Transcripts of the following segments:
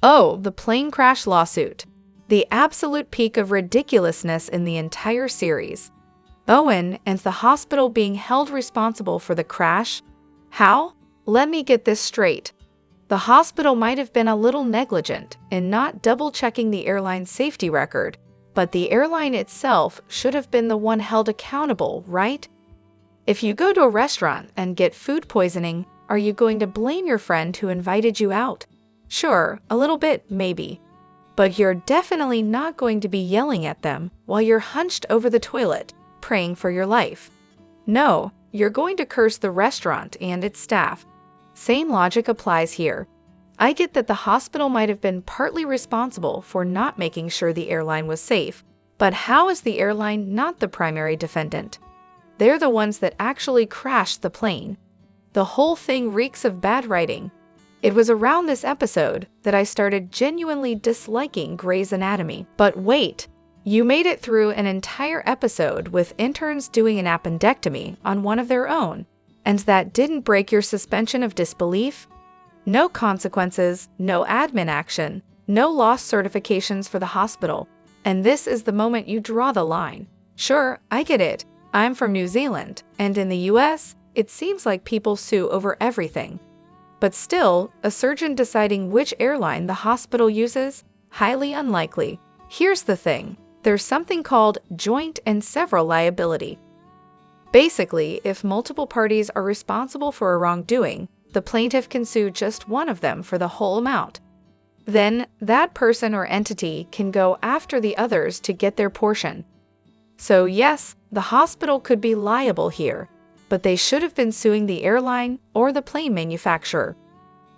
Oh, the plane crash lawsuit. The absolute peak of ridiculousness in the entire series. Owen and the hospital being held responsible for the crash? How? Let me get this straight. The hospital might have been a little negligent in not double-checking the airline's safety record, but the airline itself should have been the one held accountable, right? If you go to a restaurant and get food poisoning, are you going to blame your friend who invited you out? Sure, a little bit, maybe. But you're definitely not going to be yelling at them while you're hunched over the toilet, praying for your life. No, you're going to curse the restaurant and its staff. Same logic applies here. I get that the hospital might have been partly responsible for not making sure the airline was safe, but how is the airline not the primary defendant? They're the ones that actually crashed the plane. The whole thing reeks of bad writing. It was around this episode that I started genuinely disliking Grey's Anatomy. But wait, you made it through an entire episode with interns doing an appendectomy on one of their own, and that didn't break your suspension of disbelief? No consequences, no admin action, no lost certifications for the hospital, and this is the moment you draw the line. Sure, I get it. I'm from New Zealand, and in the US, it seems like people sue over everything. But still, a surgeon deciding which airline the hospital uses? Highly unlikely. Here's the thing. There's something called joint and several liability. Basically, if multiple parties are responsible for a wrongdoing, the plaintiff can sue just one of them for the whole amount. Then, that person or entity can go after the others to get their portion. So yes, the hospital could be liable here, but they should have been suing the airline or the plane manufacturer.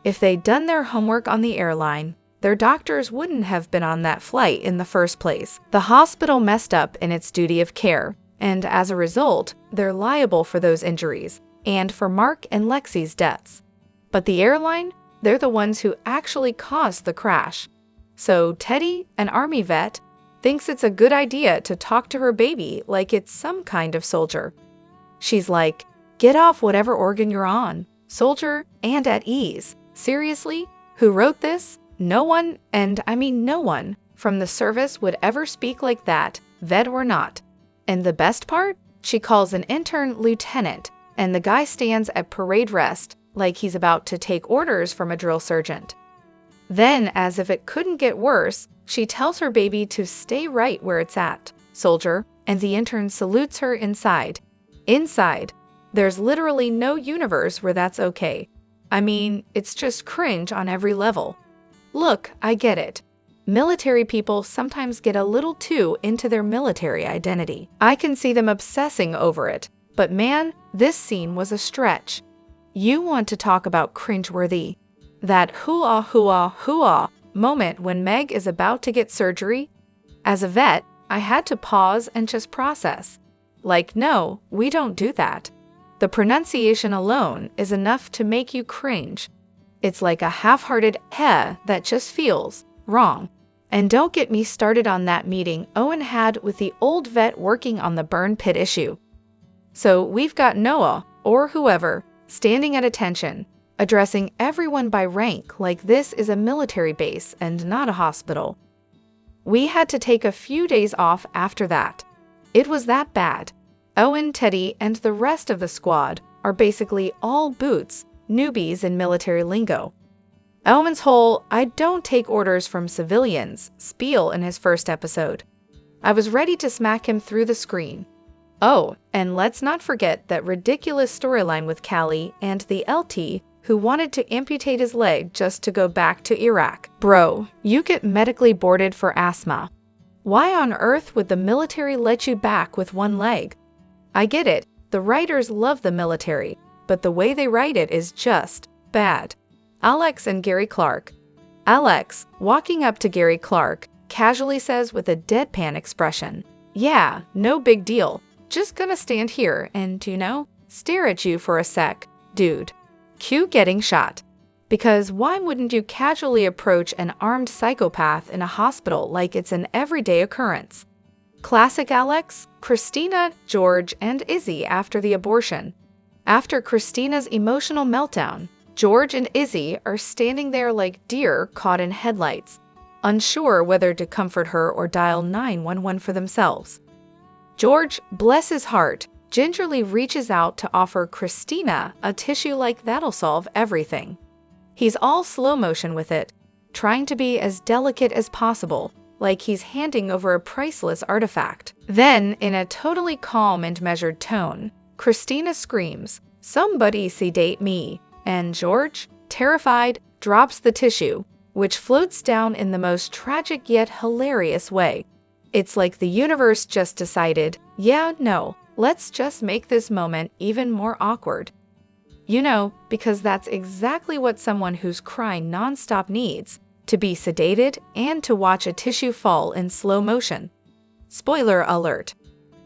If they'd done their homework on the airline, their doctors wouldn't have been on that flight in the first place. The hospital messed up in its duty of care, and as a result, they're liable for those injuries and for Mark and Lexi's deaths. But the airline, they're the ones who actually caused the crash. So Teddy, an Army vet, thinks it's a good idea to talk to her baby like it's some kind of soldier. She's like, get off whatever organ you're on, soldier, and at ease. Seriously? Who wrote this? No one, and I mean no one, from the service would ever speak like that, vet or not. And the best part? She calls an intern lieutenant, and the guy stands at parade rest like he's about to take orders from a drill sergeant. Then, as if it couldn't get worse, she tells her baby to stay right where it's at, soldier, and the intern salutes her inside. Inside. There's literally no universe where that's okay. I mean, it's just cringe on every level. Look, I get it. Military people sometimes get a little too into their military identity. I can see them obsessing over it. But man, this scene was a stretch. You want to talk about cringeworthy. That hoo-ah, hoo-ah, hoo-ah moment when Meg is about to get surgery? As a vet, I had to pause and just process. Like, no, we don't do that. The pronunciation alone is enough to make you cringe. It's like a half-hearted heh that just feels wrong. And don't get me started on that meeting Owen had with the old vet working on the burn pit issue. So we've got Noah, or whoever, standing at attention, addressing everyone by rank like this is a military base and not a hospital. We had to take a few days off after that. It was that bad. Owen, Teddy, and the rest of the squad are basically all boots, newbies in military lingo. Owen's whole "I don't take orders from civilians" spiel in his first episode. I was ready to smack him through the screen. Oh, and let's not forget that ridiculous storyline with Callie and the LT who wanted to amputate his leg just to go back to Iraq. Bro, you get medically boarded for asthma. Why on earth would the military let you back with one leg? I get it, the writers love the military, but the way they write it is just bad. Alex and Gary Clark. Alex, walking up to Gary Clark, casually says with a deadpan expression, "Yeah, no big deal. Just gonna stand here and, stare at you for a sec, dude." Cue getting shot. Because why wouldn't you casually approach an armed psychopath in a hospital like it's an everyday occurrence? Classic Alex, Christina, George, and Izzy after the abortion. After Christina's emotional meltdown, George and Izzy are standing there like deer caught in headlights, unsure whether to comfort her or dial 911 for themselves. George, bless his heart, gingerly reaches out to offer Christina a tissue like that'll solve everything. He's all slow motion with it, trying to be as delicate as possible, like he's handing over a priceless artifact. Then, in a totally calm and measured tone, Christina screams, "Somebody sedate me," and George, terrified, drops the tissue, which floats down in the most tragic yet hilarious way. It's like the universe just decided, yeah, no, let's just make this moment even more awkward. You know, because that's exactly what someone who's crying nonstop needs, to be sedated and to watch a tissue fall in slow motion. Spoiler alert.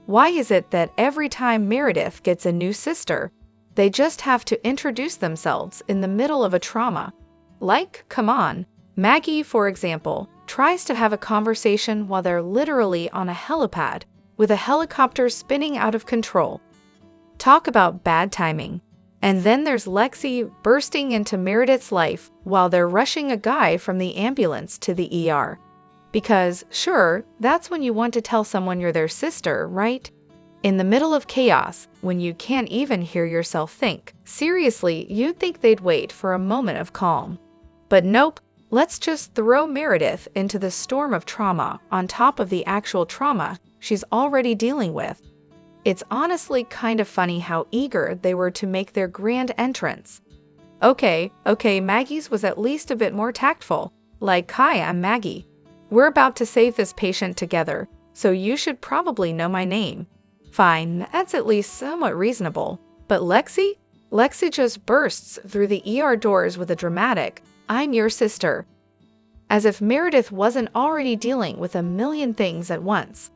Why is it that every time Meredith gets a new sister, they just have to introduce themselves in the middle of a trauma? Like, come on. Maggie, for example, tries to have a conversation while they're literally on a helipad, with a helicopter spinning out of control. Talk about bad timing. And then there's Lexi bursting into Meredith's life while they're rushing a guy from the ambulance to the ER. Because, sure, that's when you want to tell someone you're their sister, right? In the middle of chaos, when you can't even hear yourself think. Seriously, you'd think they'd wait for a moment of calm. But nope, let's just throw Meredith into the storm of trauma on top of the actual trauma she's already dealing with. It's honestly kind of funny how eager they were to make their grand entrance. Okay, Maggie's was at least a bit more tactful. Like, hi, I'm Maggie. We're about to save this patient together, so you should probably know my name. Fine, that's at least somewhat reasonable. But Lexi? Lexi just bursts through the ER doors with a dramatic, "I'm your sister." As if Meredith wasn't already dealing with a million things at once.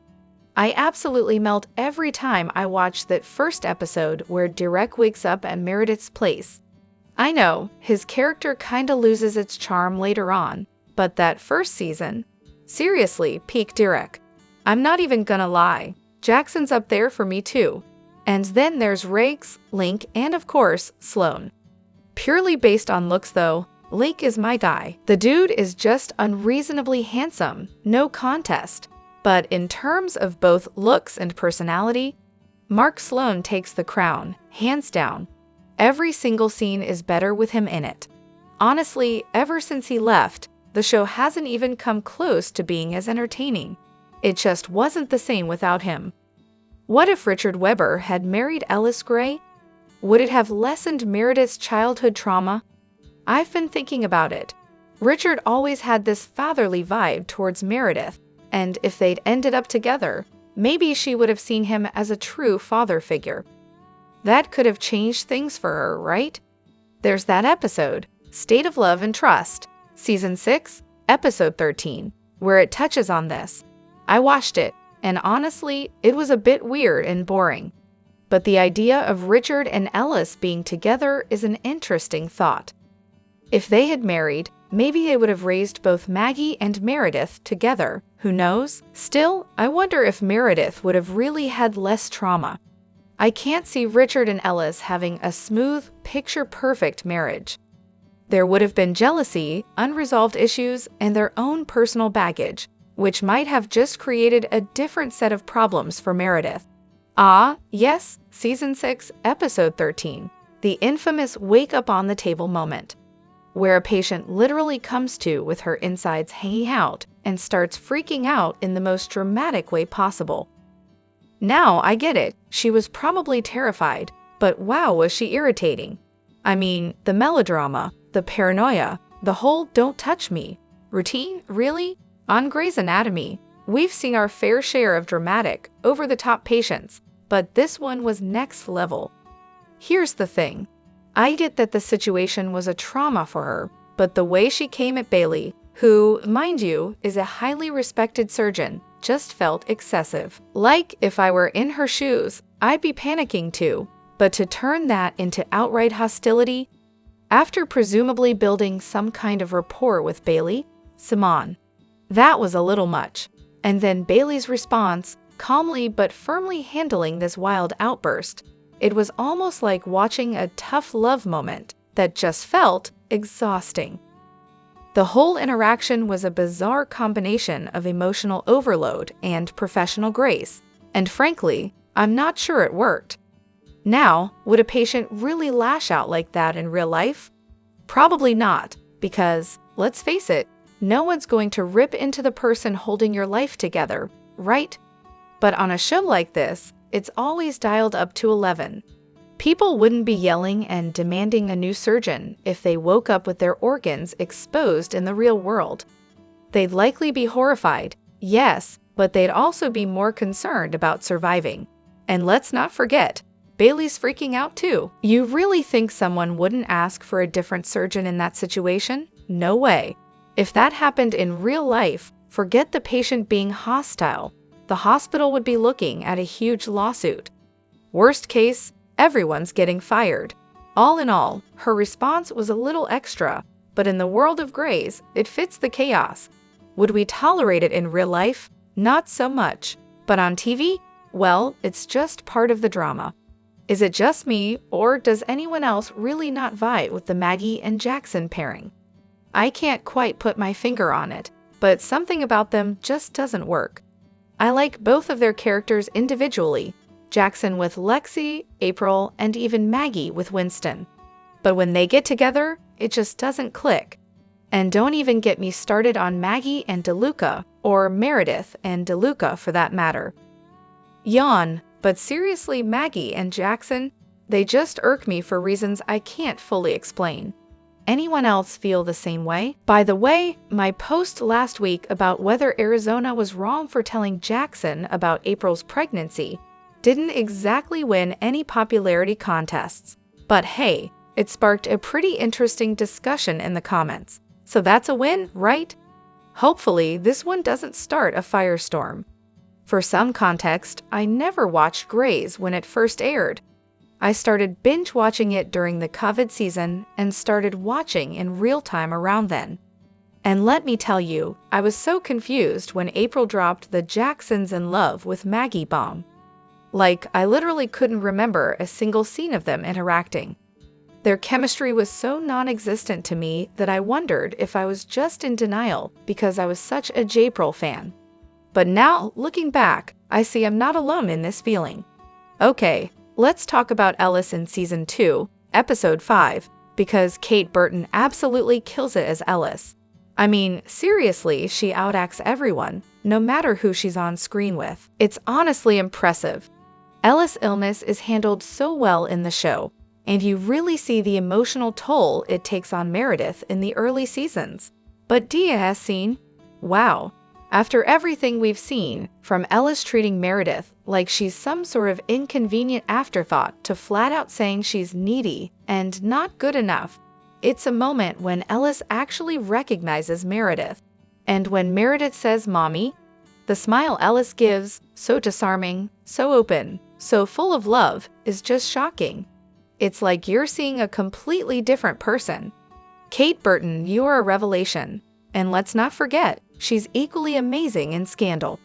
I absolutely melt every time I watch that first episode where Derek wakes up at Meredith's place. I know, his character kinda loses its charm later on, but that first season, seriously, peak Derek. I'm not even gonna lie, Jackson's up there for me too. And then there's Riggs, Link, and of course, Sloane. Purely based on looks though, Link is my guy. The dude is just unreasonably handsome, no contest. But in terms of both looks and personality, Mark Sloane takes the crown, hands down. Every single scene is better with him in it. Honestly, ever since he left, the show hasn't even come close to being as entertaining. It just wasn't the same without him. What if Richard Webber had married Ellis Gray? Would it have lessened Meredith's childhood trauma? I've been thinking about it. Richard always had this fatherly vibe towards Meredith, and if they'd ended up together, maybe she would have seen him as a true father figure. That could have changed things for her, right? There's that episode, State of Love and Trust, Season 6, Episode 13, where it touches on this. I watched it, and honestly, it was a bit weird and boring. But the idea of Richard and Ellis being together is an interesting thought. If they had married, maybe they would have raised both Maggie and Meredith together. Who knows? Still, I wonder if Meredith would have really had less trauma. I can't see Richard and Ellis having a smooth, picture-perfect marriage. There would have been jealousy, unresolved issues, and their own personal baggage, which might have just created a different set of problems for Meredith. Ah, yes, Season 6, Episode 13, the infamous wake up on the table moment, where a patient literally comes to with her insides hanging out and starts freaking out in the most dramatic way possible. Now I get it, she was probably terrified, but wow was she irritating. I mean, the melodrama, the paranoia, the whole "don't touch me" routine, really? On Grey's Anatomy, we've seen our fair share of dramatic, over-the-top patients, but this one was next level. Here's the thing. I get that the situation was a trauma for her, but the way she came at Bailey, who, mind you, is a highly respected surgeon, just felt excessive. Like, if I were in her shoes, I'd be panicking too, but to turn that into outright hostility, after presumably building some kind of rapport with Bailey, Simone, that was a little much. And then Bailey's response, calmly but firmly handling this wild outburst. It was almost like watching a tough love moment, that just felt exhausting. The whole interaction was a bizarre combination of emotional overload and professional grace, and frankly, I'm not sure it worked. Now, would a patient really lash out like that in real life? Probably not, because, let's face it, no one's going to rip into the person holding your life together, right? But on a show like this, it's always dialed up to 11. People wouldn't be yelling and demanding a new surgeon if they woke up with their organs exposed in the real world. They'd likely be horrified, yes, but they'd also be more concerned about surviving. And let's not forget, Bailey's freaking out too. You really think someone wouldn't ask for a different surgeon in that situation? No way. If that happened in real life, forget the patient being hostile. The hospital would be looking at a huge lawsuit. Worst case, everyone's getting fired. All in all, her response was a little extra, but in the world of Grays, it fits the chaos. Would we tolerate it in real life? Not so much. But on TV? Well, it's just part of the drama. Is it just me, or does anyone else really not vibe with the Maggie and Jackson pairing? I can't quite put my finger on it, but something about them just doesn't work. I like both of their characters individually, Jackson with Lexi, April, and even Maggie with Winston. But when they get together, it just doesn't click. And don't even get me started on Maggie and DeLuca, or Meredith and DeLuca for that matter. Yawn, but seriously, Maggie and Jackson, they just irk me for reasons I can't fully explain. Anyone else feel the same way? By the way, my post last week about whether Arizona was wrong for telling Jackson about April's pregnancy didn't exactly win any popularity contests. But hey, it sparked a pretty interesting discussion in the comments. So that's a win, right? Hopefully, this one doesn't start a firestorm. For some context, I never watched Grey's when it first aired. I started binge-watching it during the COVID season and started watching in real time around then. And let me tell you, I was so confused when April dropped the Jackson's in love with Maggie bomb. Like, I literally couldn't remember a single scene of them interacting. Their chemistry was so non-existent to me that I wondered if I was just in denial because I was such a J-April fan. But now, looking back, I see I'm not alone in this feeling. Okay, let's talk about Ellis in Season 2, Episode 5, because Kate Burton absolutely kills it as Ellis. I mean, seriously, she outacts everyone, no matter who she's on screen with. It's honestly impressive. Ellis' illness is handled so well in the show, and you really see the emotional toll it takes on Meredith in the early seasons. But Diaz scene? Wow. After everything we've seen, from Ellis treating Meredith like she's some sort of inconvenient afterthought to flat out saying she's needy and not good enough, it's a moment when Ellis actually recognizes Meredith. And when Meredith says mommy, the smile Ellis gives, so disarming, so open, so full of love, is just shocking. It's like you're seeing a completely different person. Kate Burton, you're a revelation. And let's not forget, she's equally amazing in Scandal.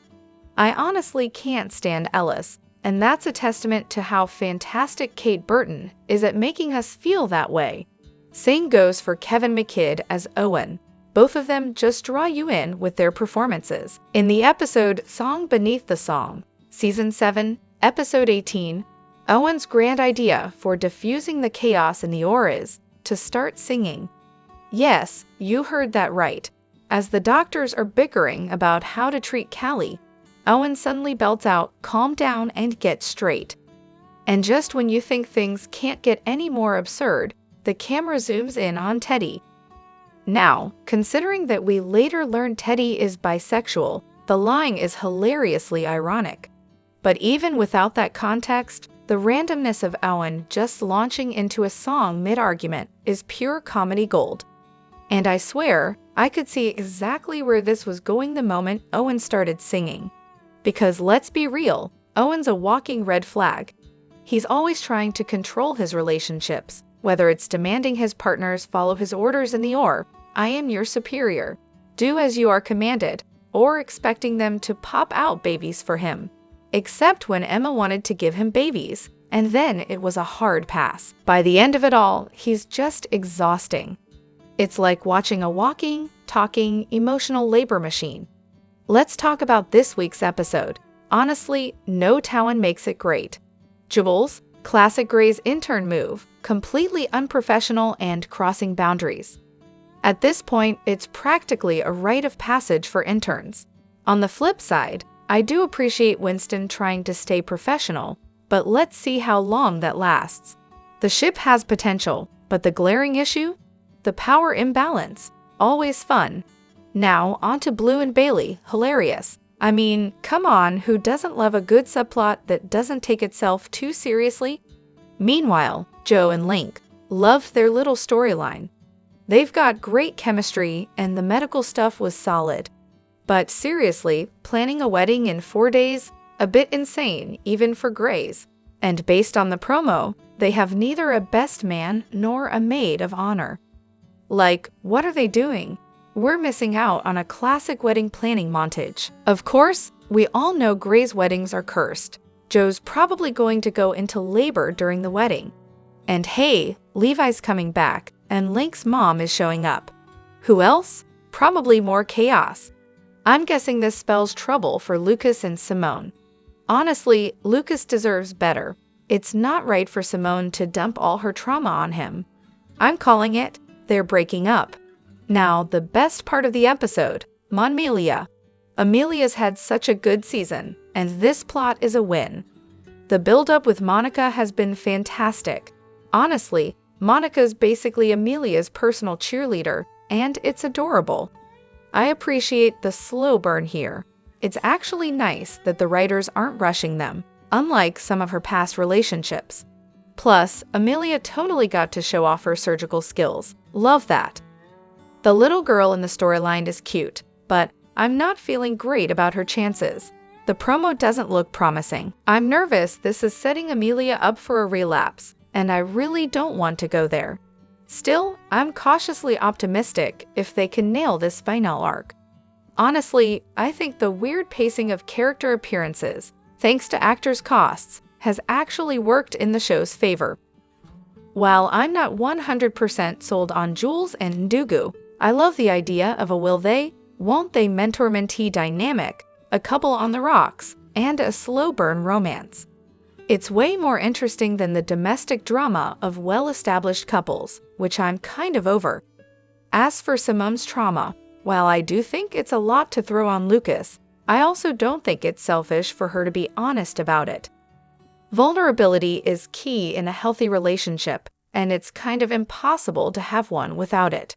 I honestly can't stand Ellis, and that's a testament to how fantastic Kate Burton is at making us feel that way. Same goes for Kevin McKidd as Owen. Both of them just draw you in with their performances. In the episode Song Beneath the Song, Season 7, Episode 18, Owen's grand idea for diffusing the chaos in the OR is to start singing. Yes, you heard that right. As the doctors are bickering about how to treat Callie, Owen suddenly belts out, "Calm down and get straight." And just when you think things can't get any more absurd, the camera zooms in on Teddy. Now, considering that we later learn Teddy is bisexual, the line is hilariously ironic. But even without that context, the randomness of Owen just launching into a song mid-argument is pure comedy gold. And I swear, I could see exactly where this was going the moment Owen started singing. Because let's be real, Owen's a walking red flag. He's always trying to control his relationships, whether it's demanding his partners follow his orders in the OR, "I am your superior, do as you are commanded," or expecting them to pop out babies for him. Except when Emma wanted to give him babies, and then it was a hard pass. By the end of it all, he's just exhausting. It's like watching a walking, talking, emotional labor machine. Let's talk about this week's episode. Honestly, no Talon makes it great. Jules, classic Grey's intern move, completely unprofessional and crossing boundaries. At this point, it's practically a rite of passage for interns. On the flip side, I do appreciate Winston trying to stay professional, but let's see how long that lasts. The ship has potential, but the glaring issue? The power imbalance. Always fun. Now, on to Blue and Bailey. Hilarious. I mean, come on, who doesn't love a good subplot that doesn't take itself too seriously? Meanwhile, Joe and Link loved their little storyline. They've got great chemistry, and the medical stuff was solid. But seriously, planning a wedding in 4 days? A bit insane, even for Greys. And based on the promo, they have neither a best man nor a maid of honor. Like, what are they doing? We're missing out on a classic wedding planning montage. Of course, we all know Grey's weddings are cursed. Joe's probably going to go into labor during the wedding. And hey, Levi's coming back, and Link's mom is showing up. Who else? Probably more chaos. I'm guessing this spells trouble for Lucas and Simone. Honestly, Lucas deserves better. It's not right for Simone to dump all her trauma on him. I'm calling it, they're breaking up. Now, the best part of the episode, Monmelia. Amelia's had such a good season, and this plot is a win. The build-up with Monica has been fantastic. Honestly, Monica's basically Amelia's personal cheerleader, and it's adorable. I appreciate the slow burn here. It's actually nice that the writers aren't rushing them, unlike some of her past relationships. Plus, Amelia totally got to show off her surgical skills. Love that. The little girl in the storyline is cute, but I'm not feeling great about her chances. The promo doesn't look promising. I'm nervous this is setting Amelia up for a relapse, and I really don't want to go there. Still, I'm cautiously optimistic if they can nail this final arc. Honestly, I think the weird pacing of character appearances, thanks to actors' costs, has actually worked in the show's favor. While I'm not 100% sold on Jules and Ndugu, I love the idea of a will they, won't they mentor-mentee dynamic, a couple on the rocks, and a slow-burn romance. It's way more interesting than the domestic drama of well-established couples, which I'm kind of over. As for Simone's trauma, while I do think it's a lot to throw on Lucas, I also don't think it's selfish for her to be honest about it. Vulnerability is key in a healthy relationship, and it's kind of impossible to have one without it.